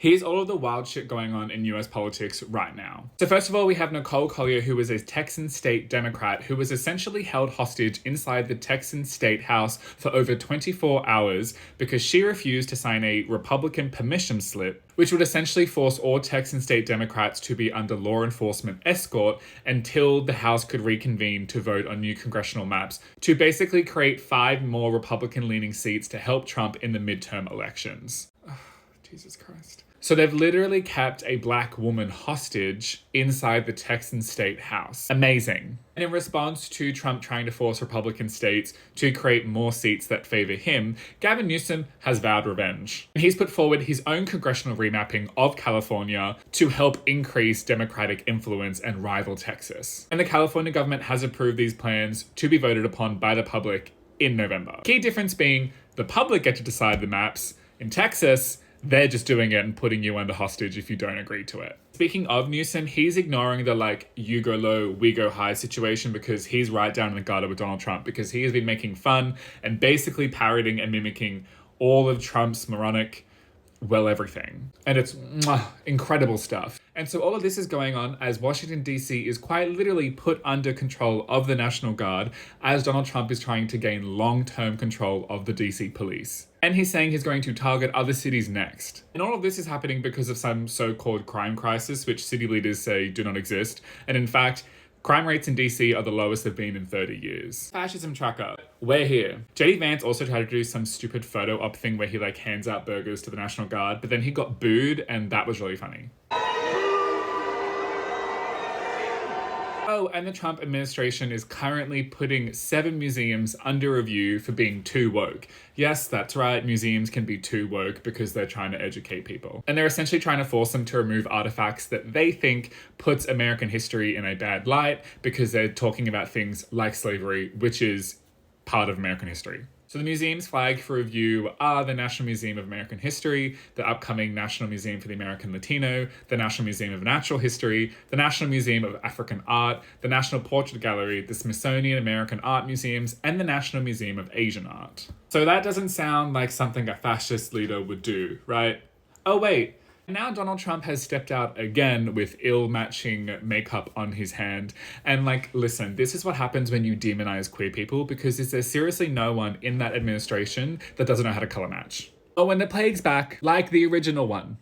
Here's all of the wild shit going on in US politics right now. So first of all, we have Nicole Collier, who was a Texan state Democrat who was essentially held hostage inside the Texan State House for over 24 hours because she refused to sign a Republican permission slip, which would essentially force all Texan state Democrats to be under law enforcement escort until the House could reconvene to vote on new congressional maps to basically create 5 more Republican-leaning seats to help Trump in the midterm elections. Jesus Christ. So they've literally kept a black woman hostage inside the Texan State House. Amazing. And in response to Trump trying to force Republican states to create more seats that favor him, Gavin Newsom has vowed revenge. And he's put forward his own congressional remapping of California to help increase Democratic influence and rival Texas. And the California government has approved these plans to be voted upon by the public in November. Key difference being the public get to decide the maps. In Texas, they're just doing it and putting you under hostage if you don't agree to it. Speaking of Newsom, he's ignoring the you go low, we go high situation because he's right down in the gutter with Donald Trump because he has been making fun and basically parroting and mimicking all of Trump's moronic, everything. And it's incredible stuff. And so all of this is going on as Washington, D.C. is quite literally put under control of the National Guard as Donald Trump is trying to gain long-term control of the D.C. police. And he's saying he's going to target other cities next. And all of this is happening because of some so-called crime crisis, which city leaders say do not exist. And in fact, crime rates in DC are the lowest they've been in 30 years. Fascism tracker. We're here. JD Vance also tried to do some stupid photo op thing where he hands out burgers to the National Guard, but then he got booed and that was really funny. Oh, and the Trump administration is currently putting 7 museums under review for being too woke. Yes, that's right, museums can be too woke because they're trying to educate people. And they're essentially trying to force them to remove artifacts that they think puts American history in a bad light because they're talking about things like slavery, which is part of American history. So the museums flagged for review are the National Museum of American History, the upcoming National Museum for the American Latino, the National Museum of Natural History, the National Museum of African Art, the National Portrait Gallery, the Smithsonian American Art Museums, and the National Museum of Asian Art. So that doesn't sound like something a fascist leader would do, right? Oh wait. Now Donald Trump has stepped out again with ill-matching makeup on his hand. And listen, this is what happens when you demonize queer people because there's seriously no one in that administration that doesn't know how to color match. Or when the plague's back, like the original one.